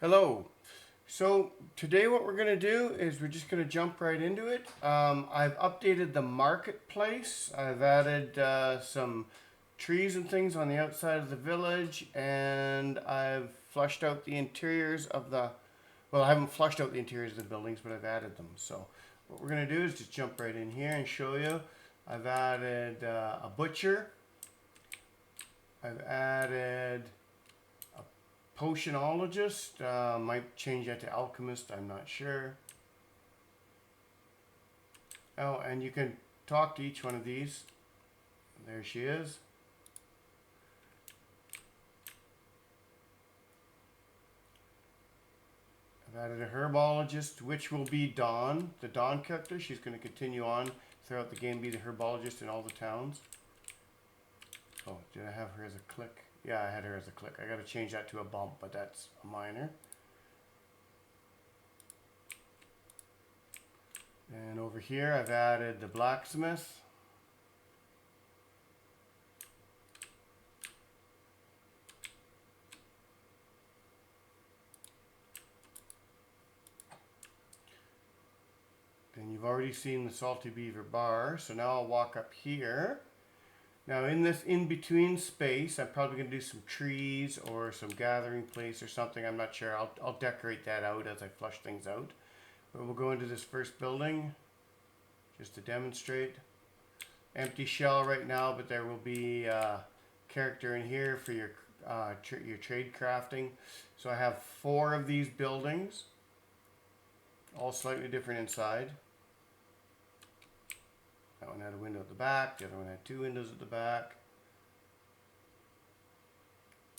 Hello. So today what we're going to do is we're just going to jump right into it. I've updated the marketplace. I've added some trees and things on the outside of the village, and I've flushed out the interiors of the, well, I haven't flushed out the interiors of the buildings, but I've added them. So what we're going to do is just jump right in here and show you. I've added a butcher. I've added potionologist, might change that to alchemist, I'm not sure. Oh, and you can talk to each one of these. There she is. I've added a herbologist, which will be Dawn, the Dawn character. She's going to continue on throughout the game, be the herbologist in all the towns. Oh, did I have her as a click? Yeah, I had her as a click. I got to change that to a bump, but that's a minor. And over here, I've added the blacksmith. And you've already seen the Salty Beaver bar, so now I'll walk up here. Now in this in-between space, I'm probably going to do some trees or some gathering place or something. I'm not sure. I'll decorate that out as I flush things out. But we'll go into this first building just to demonstrate. Empty shell right now, but there will be a character in here for your trade crafting. So I have 4 of these buildings, all slightly different inside. That one had a window at the back, the other one had 2 windows at the back.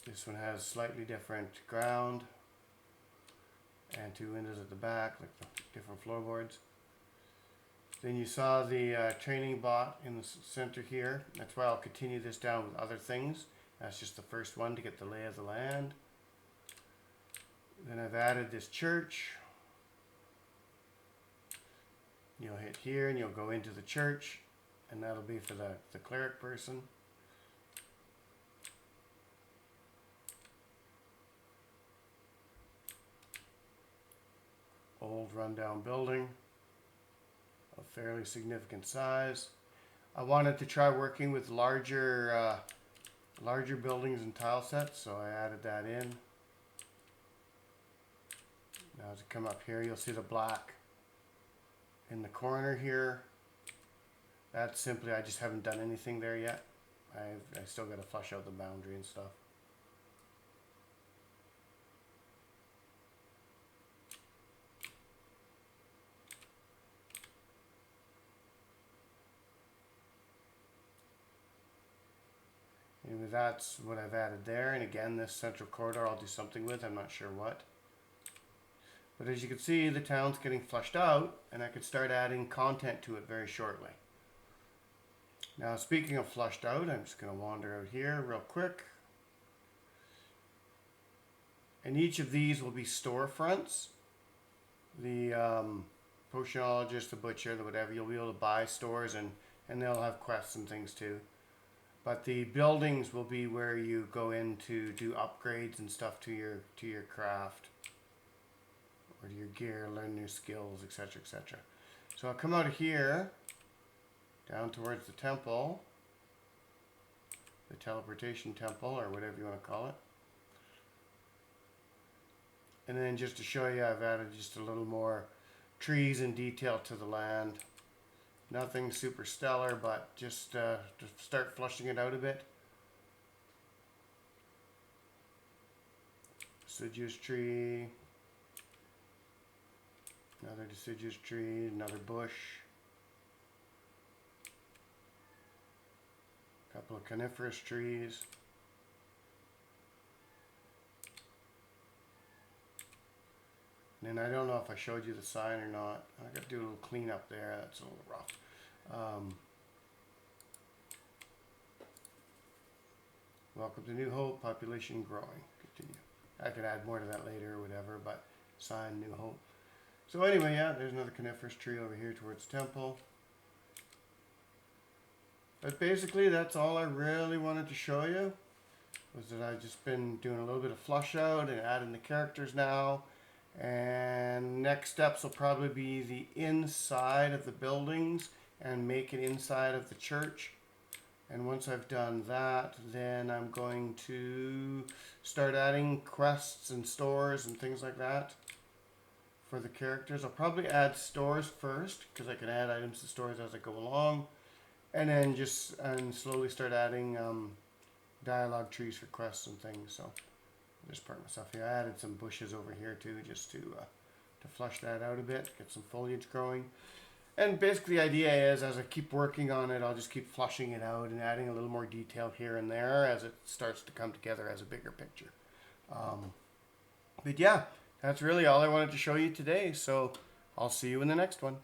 This one has slightly different ground and 2 windows at the back, like the different floorboards. Then you saw the training bot in the center here. That's why I'll continue this down with other things. That's just the first one to get the lay of the land. Then I've added this church. You'll hit here and you'll go into the church, and that'll be for the cleric person. Old rundown building of fairly significant size. I wanted to try working with larger buildings and tile sets, so I added that in. Now as you come up here, you'll see the black in the corner here. That's simply, I just haven't done anything there yet. I still got to flush out the boundary and stuff. Anyway, that's what I've added there. And again, this central corridor I'll do something with. I'm not sure what. But as you can see, the town's getting flushed out, and I could start adding content to it very shortly. Now, speaking of flushed out, I'm just going to wander out here real quick. And each of these will be storefronts. The potionologist, the butcher, the whatever, you'll be able to buy stores, and they'll have quests and things too. But the buildings will be where you go in to do upgrades and stuff to your craft, or to your gear, learn new skills, etc., etc. So I'll come out of here, down towards the temple, the teleportation temple, or whatever you want to call it. And then just to show you, I've added just a little more trees and detail to the land. Nothing super stellar, but just to start flushing it out a bit. Deciduous tree. Another deciduous tree, another bush. A couple of coniferous trees. And I don't know if I showed you the sign or not. I got to do a little cleanup there. That's a little rough. Welcome to New Hope. Population growing. Continue. I could add more to that later or whatever, but sign New Hope. So anyway, yeah, there's another coniferous tree over here towards temple. But basically, that's all I really wanted to show you. was that I've just been doing a little bit of flush out and adding the characters now. And next steps will probably be the inside of the buildings and make it inside of the church. And once I've done that, then I'm going to start adding quests and stores and things like that for the characters. I'll probably add stores first because I can add items to stores as I go along, and then just slowly start adding dialogue trees for quests and things. So I'll just park myself here. I added some bushes over here too, just to flush that out a bit, get some foliage growing. And basically the idea is, as I keep working on it, I'll just keep flushing it out and adding a little more detail here and there as it starts to come together as a bigger picture. But yeah, that's really all I wanted to show you today. So I'll see you in the next one.